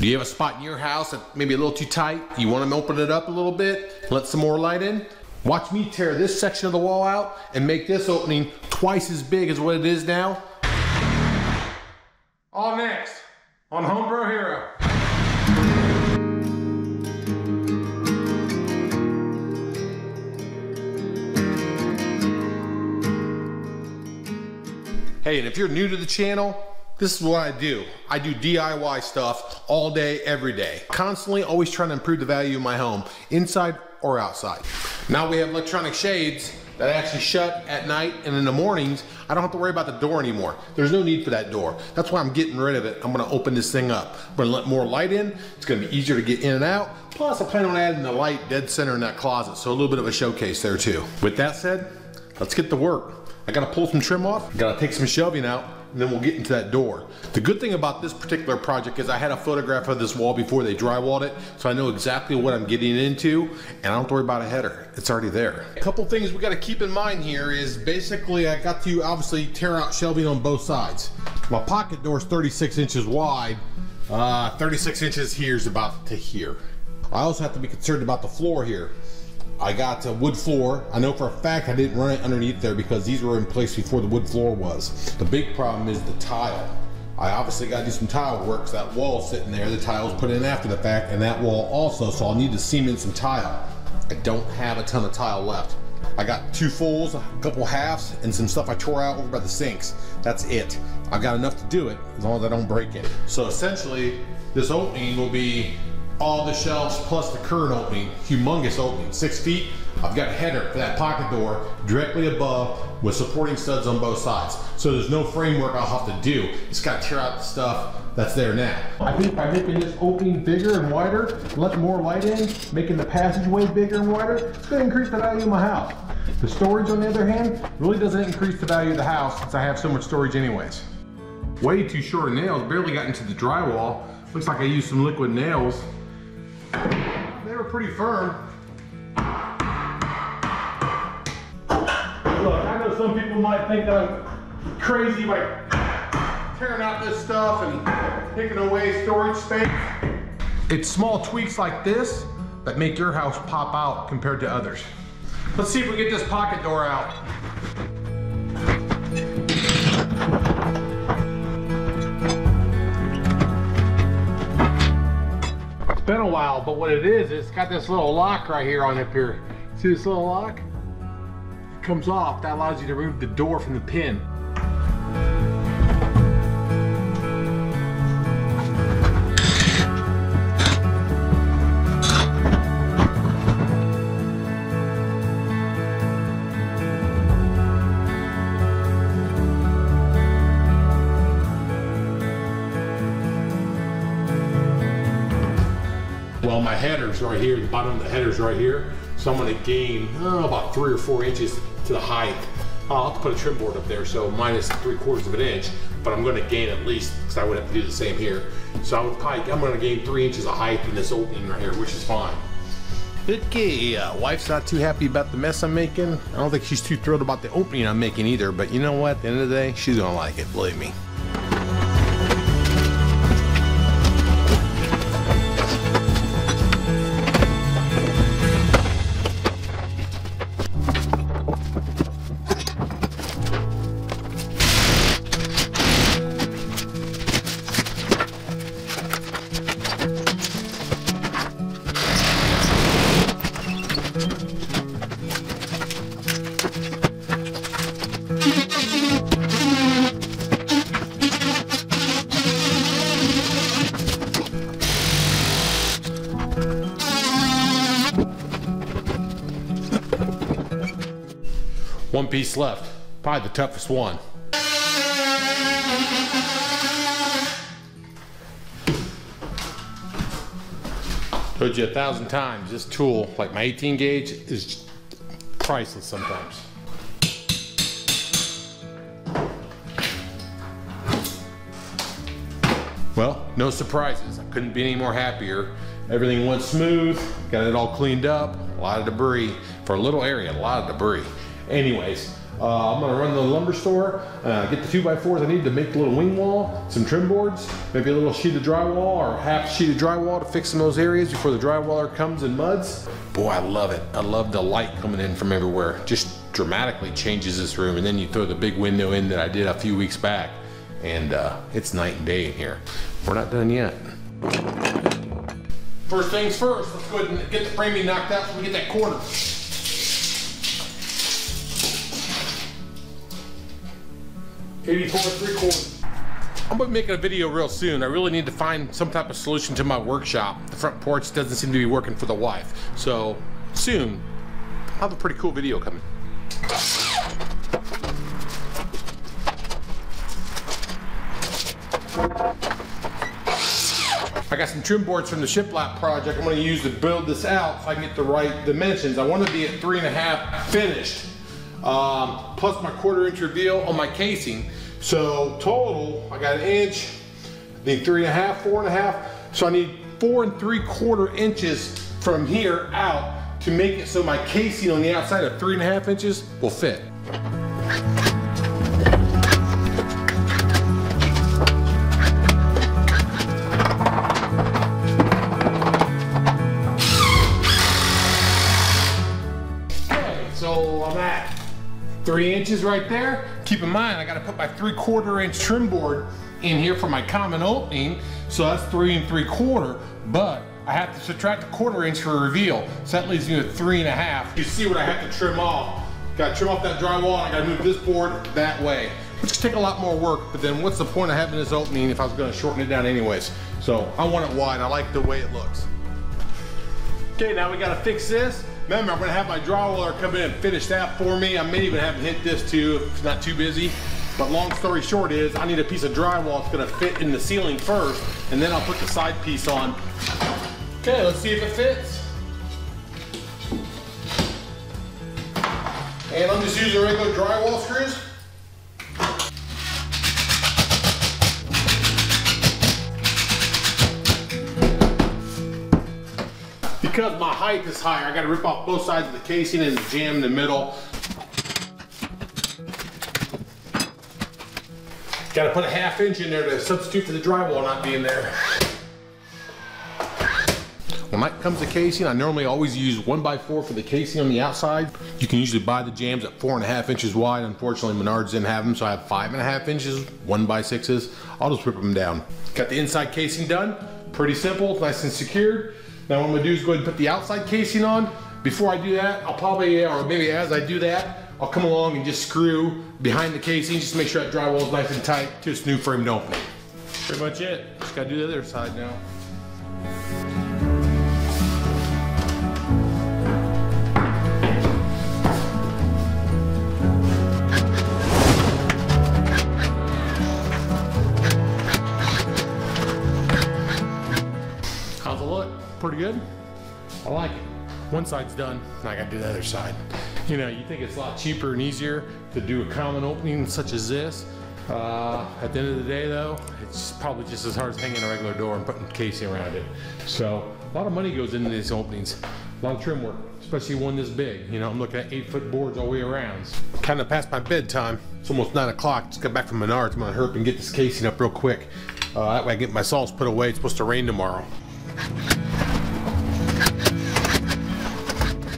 Do you have a spot in your house that maybe a little too tight? You want to open it up a little bit, let some more light in? Watch me tear this section of the wall out and make this opening twice as big as what it is now. All next on homeprohero. Hey, and if you're new to the channel, this is what I do. I do DIY stuff all day, every day. Constantly always trying to improve the value of my home, inside or outside. Now we have electronic shades that actually shut at night, and in the mornings, I don't have to worry about the door anymore. There's no need for that door. That's why I'm getting rid of it. I'm gonna open this thing up. I'm gonna let more light in. It's gonna be easier to get in and out. Plus, I plan on adding the light dead center in that closet, so a little bit of a showcase there too. With that said, let's get to work. I gotta pull some trim off, gotta take some shelving out, and then we'll get into that door. The good thing about this particular project is I had a photograph of this wall before they drywalled it, so I know exactly what I'm getting into, and I don't have to worry about a header. It's already there. A couple things we gotta keep in mind here is basically I got to obviously tear out shelving on both sides. My pocket door is 36 inches wide. 36 inches here is about to here. I also have to be concerned about the floor here. I got a wood floor. I know for a fact I didn't run it underneath there because these were in place before the wood floor was. The big problem is the tile. I obviously got to do some tile work, so that wall's sitting there. The tile was put in after the fact, and that wall also, so I'll need to cement some tile. I don't have a ton of tile left. I got 2 fulls, a couple halves, and some stuff I tore out over by the sinks. That's it. I've got enough to do it, as long as I don't break it. So essentially, this opening will be all the shelves plus the current opening, humongous opening, 6 feet. I've got a header for that pocket door directly above with supporting studs on both sides. So there's no framework I'll have to do. Just gotta tear out the stuff that's there now. I think by making this opening bigger and wider, let more light in, making the passageway bigger and wider, it's gonna increase the value of my house. The storage, on the other hand, really doesn't increase the value of the house since I have so much storage anyways. Way too short of nails, barely got into the drywall. Looks like I used some liquid nails. They were pretty firm. Look, I know some people might think that I'm crazy by tearing out this stuff and taking away storage space. It's small tweaks like this that make your house pop out compared to others. Let's see if we get this pocket door out. Been a while, but what it is, it's got this little lock right here on up here. See this little lock? It comes off. That allows you to remove the door from the pin. Well, my header's right here, the bottom of the header's right here. So I'm gonna gain about 3 or 4 inches to the height. I'll have to put a trim board up there, so minus 3/4 of an inch, but I'm gonna gain at least, because I would have to do the same here. So I'm gonna gain 3 inches of height in this opening right here, which is fine. Okay, wife's not too happy about the mess I'm making. I don't think she's too thrilled about the opening I'm making either, but you know what, at the end of the day, she's gonna like it, believe me. One piece left, probably the toughest one. Told you 1,000 times, this tool, like my 18 gauge, is priceless sometimes. Well, no surprises. I couldn't be any more happier. Everything went smooth, got it all cleaned up, a lot of debris. For a little area, a lot of debris. Anyways, I'm gonna run to the lumber store, get the 2x4s I need to make the little wing wall, some trim boards, maybe a little sheet of drywall or half sheet of drywall to fix in those areas before the drywaller comes and muds. Boy, I love it. I love the light coming in from everywhere. Just dramatically changes this room. And then you throw the big window in that I did a few weeks back, and it's night and day in here. We're not done yet. First things first, let's go ahead and get the framing knocked out so we get that corner. 84 3/4. I'm gonna be making a video real soon. I really need to find some type of solution to my workshop. The front porch doesn't seem to be working for the wife. So soon, I'll have a pretty cool video coming. I got some trim boards from the shiplap project I'm gonna use to build this out so I can get the right dimensions. I want to be at 3.5 finished, plus my 1/4 inch reveal on my casing. So total, I got 1 inch, I think 3.5, 4.5. So I need 4 3/4 inches from here out to make it so my casing on the outside of 3.5 inches will fit. So I'm at 3 inches right there. Keep in mind, I gotta put my 3/4 inch trim board in here for my common opening. So that's 3 3/4, but I have to subtract a 1/4 inch for reveal. So that leaves me with 3.5. You see what I have to trim off. Gotta trim off that drywall, and I gotta move this board that way, which could take a lot more work, but then what's the point of having this opening if I was gonna shorten it down anyways? So I want it wide, I like the way it looks. Okay, now we gotta fix this. Remember, I'm gonna have my drywaller come in and finish that for me. I may even have him hit this too if it's not too busy. But long story short is, I need a piece of drywall that's gonna fit in the ceiling first, and then I'll put the side piece on. Okay, let's see if it fits. And I'm just using regular drywall screws. Because my height is higher, I gotta rip off both sides of the casing and jam in the middle. Gotta put a 1/2 inch in there to substitute for the drywall not being there. When it comes to casing, I normally always use 1x4 for the casing on the outside. You can usually buy the jams at 4.5 inches wide. Unfortunately, Menards didn't have them, so I have 5.5 inches, 1x6s. I'll just rip them down. Got the inside casing done. Pretty simple, nice and secured. Now what I'm gonna do is go ahead and put the outside casing on. Before I do that, I'll probably, or maybe as I do that, I'll come along and just screw behind the casing just to make sure that drywall is nice and tight to its new framed opening. Pretty much it. Just gotta do the other side now. How's it look? Pretty good? I like it. One side's done, now I gotta do the other side. You know, you think it's a lot cheaper and easier to do a common opening such as this. At the end of the day though, it's probably just as hard as hanging a regular door and putting casing around it. So, a lot of money goes into these openings. A lot of trim work, especially one this big. You know, I'm looking at 8-foot boards all the way around. Kind of past my bedtime. It's almost 9 o'clock. Just got back from Menards. I'm gonna hurry up and get this casing up real quick. That way I get my saws put away. It's supposed to rain tomorrow.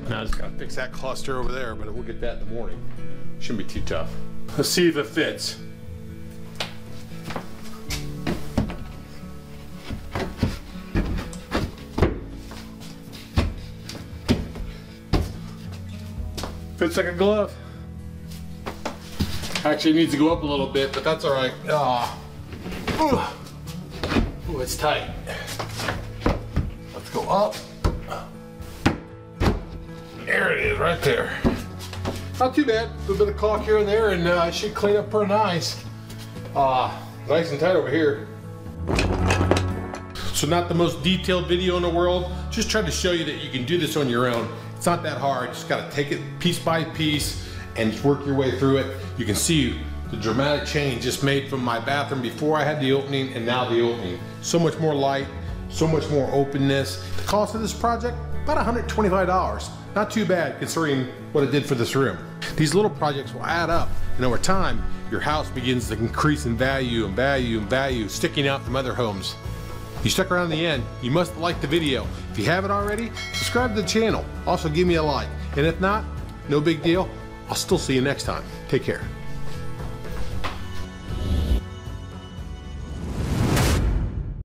Now I just gotta fix that cluster over there, but we'll get that in the morning. Shouldn't be too tough. Let's see if it fits. Fits like a glove. Actually, it needs to go up a little bit, but that's all right. Ooh, it's tight. Let's go up. There it is, right there. Not too bad. A little bit of caulk here and there, and I should clean up pretty nice. Nice and tight over here. So not the most detailed video in the world. Just trying to show you that you can do this on your own. It's not that hard. You just gotta take it piece by piece and just work your way through it. You can see the dramatic change just made from my bathroom before I had the opening and now the opening. So much more light, so much more openness. The cost of this project, about $125. not too bad considering what it did for this room. These little projects will add up, and over time, your house begins to increase in value and value and value, sticking out from other homes. If you stuck around to the end, you must have liked the video. If you haven't already, subscribe to the channel. Also give me a like. And if not, no big deal. I'll still see you next time. Take care.